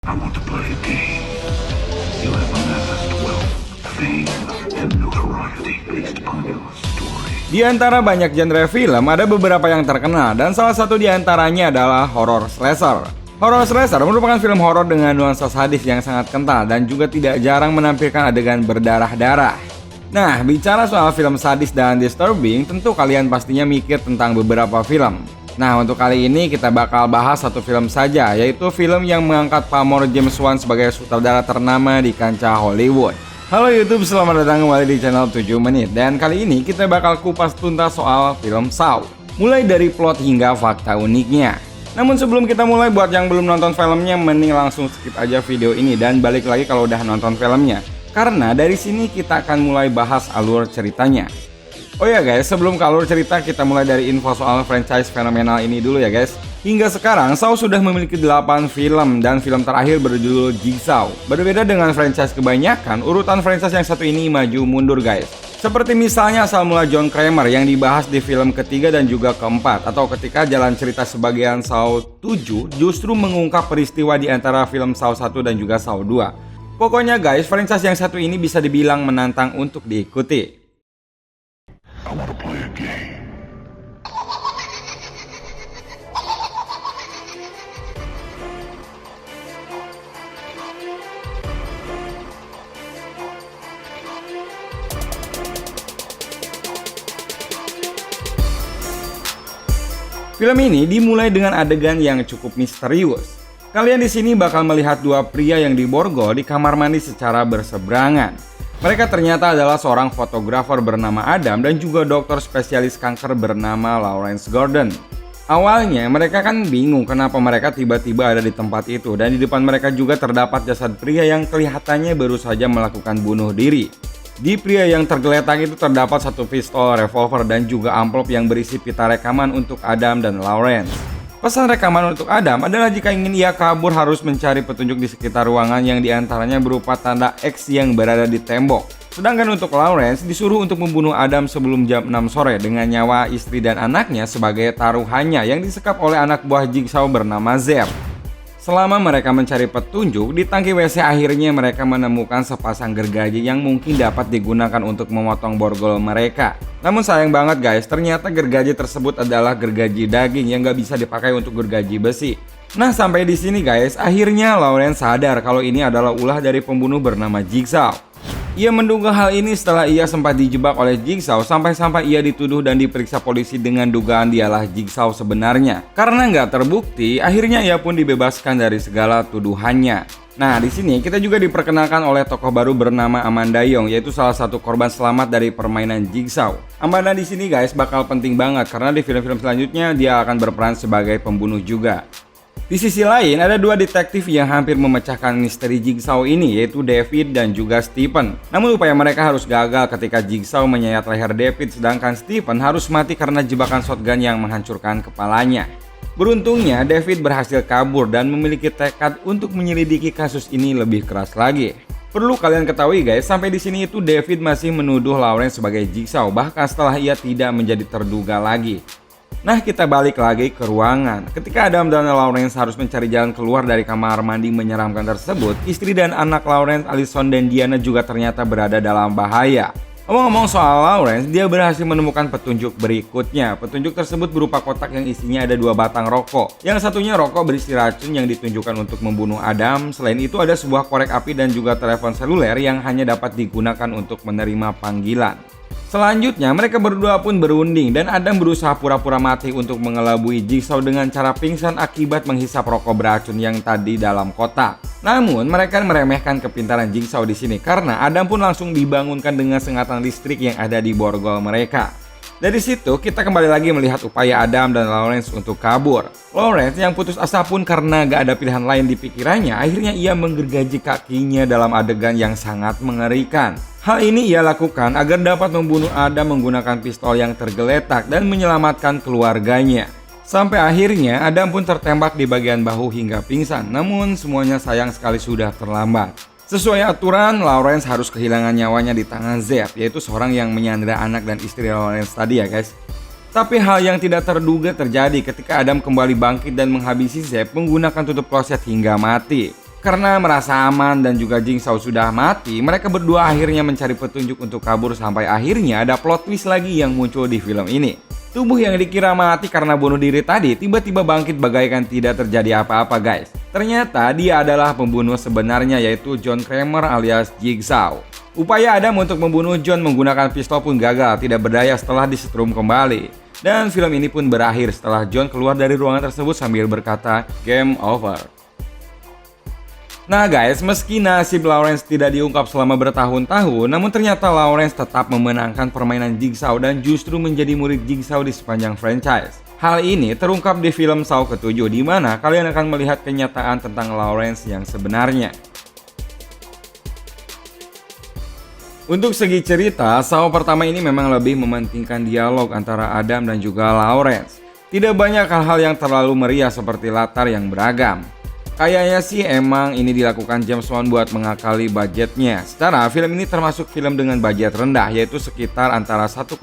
I want to play a game. You have amassed wealth, fame, and notoriety based upon your story. Di antara banyak genre film, ada beberapa yang terkenal dan salah satu di antaranya adalah horror slasher. Horror slasher merupakan film horor dengan nuansa sadis yang sangat kental dan juga tidak jarang menampilkan adegan berdarah-darah. Nah, bicara soal film sadis dan disturbing, tentu kalian pastinya mikir tentang beberapa film. Nah, untuk kali ini kita bakal bahas satu film saja, yaitu film yang mengangkat pamor James Wan sebagai sutradara ternama di kancah Hollywood. Halo YouTube, selamat datang kembali di channel 7 Menit. Dan kali ini kita bakal kupas tuntas soal film Saw, mulai dari plot hingga fakta uniknya. Namun sebelum kita mulai, buat yang belum nonton filmnya, mending langsung skip aja video ini dan balik lagi kalau udah nonton filmnya. Karena dari sini kita akan mulai bahas alur ceritanya. Oh ya guys, sebelum ke alur cerita, kita mulai dari info soal franchise fenomenal ini dulu ya guys. Hingga sekarang, Saw sudah memiliki 8 film dan film terakhir berjudul Jigsaw. Berbeda dengan franchise kebanyakan, urutan franchise yang satu ini maju mundur guys. Seperti misalnya asal mula John Kramer yang dibahas di film ketiga dan juga keempat, atau ketika jalan cerita sebagian Saw 7 justru mengungkap peristiwa di antara film Saw 1 dan juga Saw 2. Pokoknya guys, franchise yang satu ini bisa dibilang menantang untuk diikuti. I want to play a game. Film ini dimulai dengan adegan yang cukup misterius. Kalian di sini bakal melihat dua pria yang diborgol di kamar mandi secara berseberangan. Mereka ternyata adalah seorang fotografer bernama Adam dan juga dokter spesialis kanker bernama Lawrence Gordon. Awalnya mereka kan bingung kenapa mereka tiba-tiba ada di tempat itu, dan di depan mereka juga terdapat jasad pria yang kelihatannya baru saja melakukan bunuh diri. Di pria yang tergeletak itu terdapat satu pistol, revolver, dan juga amplop yang berisi pita rekaman untuk Adam dan Lawrence. Pesan rekaman untuk Adam adalah jika ingin ia kabur harus mencari petunjuk di sekitar ruangan yang diantaranya berupa tanda X yang berada di tembok. Sedangkan untuk Lawrence disuruh untuk membunuh Adam sebelum jam 6 sore dengan nyawa istri dan anaknya sebagai taruhannya yang disekap oleh anak buah Jigsaw bernama Zeb. Selama mereka mencari petunjuk, di tangki WC akhirnya mereka menemukan sepasang gergaji yang mungkin dapat digunakan untuk memotong borgol mereka. Namun sayang banget guys, ternyata gergaji tersebut adalah gergaji daging yang gak bisa dipakai untuk gergaji besi. Nah, sampai di sini guys, akhirnya Lawrence sadar kalau ini adalah ulah dari pembunuh bernama Jigsaw. Ia menduga hal ini setelah ia sempat dijebak oleh Jigsaw sampai-sampai ia dituduh dan diperiksa polisi dengan dugaan dialah Jigsaw sebenarnya. Karena nggak terbukti, akhirnya ia pun dibebaskan dari segala tuduhannya. Nah, di sini kita juga diperkenalkan oleh tokoh baru bernama Amanda Yong, yaitu salah satu korban selamat dari permainan Jigsaw. Amanda di sini guys bakal penting banget karena di film-film selanjutnya dia akan berperan sebagai pembunuh juga. Di sisi lain, ada dua detektif yang hampir memecahkan misteri Jigsaw ini, yaitu David dan juga Stephen. Namun upaya mereka harus gagal ketika Jigsaw menyayat leher David, sedangkan Stephen harus mati karena jebakan shotgun yang menghancurkan kepalanya. Beruntungnya, David berhasil kabur dan memiliki tekad untuk menyelidiki kasus ini lebih keras lagi. Perlu kalian ketahui guys, sampai di sini itu David masih menuduh Lawrence sebagai Jigsaw, bahkan setelah ia tidak menjadi terduga lagi. Nah, kita balik lagi ke ruangan. Ketika Adam dan Lawrence harus mencari jalan keluar dari kamar mandi menyeramkan tersebut, istri dan anak Lawrence, Allison dan Diana juga ternyata berada dalam bahaya. Ngomong-ngomong soal Lawrence, dia berhasil menemukan petunjuk berikutnya. Petunjuk tersebut berupa kotak yang isinya ada 2 batang rokok. Yang satunya rokok berisi racun yang ditunjukkan untuk membunuh Adam. Selain itu ada sebuah korek api dan juga telepon seluler yang hanya dapat digunakan untuk menerima panggilan. Selanjutnya mereka berdua pun berunding dan Adam berusaha pura-pura mati untuk mengelabui Jigsaw dengan cara pingsan akibat menghisap rokok beracun yang tadi dalam kotak. Namun mereka meremehkan kepintaran Jigsaw di sini karena Adam pun langsung dibangunkan dengan sengatan listrik yang ada di borgol mereka. Dari situ kita kembali lagi melihat upaya Adam dan Lawrence untuk kabur. Lawrence yang putus asa pun karena gak ada pilihan lain di pikirannya, akhirnya ia menggergaji kakinya dalam adegan yang sangat mengerikan. Hal ini ia lakukan agar dapat membunuh Adam menggunakan pistol yang tergeletak dan menyelamatkan keluarganya. Sampai akhirnya Adam pun tertembak di bagian bahu hingga pingsan, namun semuanya sayang sekali sudah terlambat. Sesuai aturan, Lawrence harus kehilangan nyawanya di tangan Zeb, yaitu seorang yang menyandera anak dan istri Lawrence tadi ya guys. Tapi hal yang tidak terduga terjadi ketika Adam kembali bangkit dan menghabisi Zeb menggunakan tutup kloset hingga mati. Karena merasa aman dan juga Jigsaw sudah mati, mereka berdua akhirnya mencari petunjuk untuk kabur sampai akhirnya ada plot twist lagi yang muncul di film ini. Tubuh yang dikira mati karena bunuh diri tadi tiba-tiba bangkit bagaikan tidak terjadi apa-apa guys. Ternyata dia adalah pembunuh sebenarnya, yaitu John Kramer alias Jigsaw. Upaya Adam untuk membunuh John menggunakan pistol pun gagal, tidak berdaya setelah disetrum kembali. Dan film ini pun berakhir setelah John keluar dari ruangan tersebut sambil berkata, "Game over." Nah guys, meski nasib Lawrence tidak diungkap selama bertahun-tahun, namun ternyata Lawrence tetap memenangkan permainan Jigsaw dan justru menjadi murid Jigsaw di sepanjang franchise. Hal ini terungkap di film Saw ke-7, di mana kalian akan melihat kenyataan tentang Lawrence yang sebenarnya. Untuk segi cerita, Saw pertama ini memang lebih mementingkan dialog antara Adam dan juga Lawrence. Tidak banyak hal-hal yang terlalu meriah seperti latar yang beragam. Kayaknya sih emang ini dilakukan James Wan buat mengakali budgetnya. Secara film ini termasuk film dengan budget rendah, yaitu sekitar antara 1,2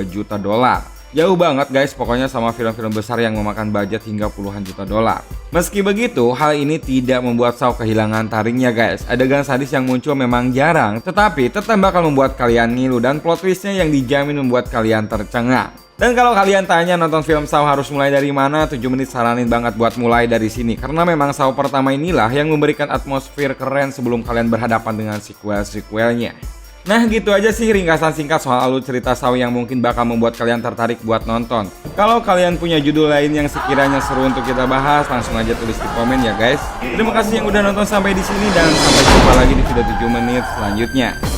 juta dolar. Jauh banget guys pokoknya sama film-film besar yang memakan budget hingga puluhan juta dolar. Meski begitu, hal ini tidak membuat Saw kehilangan taringnya guys. Adegan sadis yang muncul memang jarang, tetapi tetap bakal membuat kalian ngilu dan plot twistnya yang dijamin membuat kalian tercengang. Dan kalau kalian tanya nonton film Saw harus mulai dari mana, 7 menit saranin banget buat mulai dari sini. Karena memang Saw pertama inilah yang memberikan atmosfer keren sebelum kalian berhadapan dengan sequel-sequelnya. Nah gitu aja sih ringkasan singkat soal alur cerita Saw yang mungkin bakal membuat kalian tertarik buat nonton. Kalau kalian punya judul lain yang sekiranya seru untuk kita bahas, langsung aja tulis di komen ya guys. Terima kasih yang udah nonton sampai di sini dan sampai jumpa lagi di video 7 menit selanjutnya.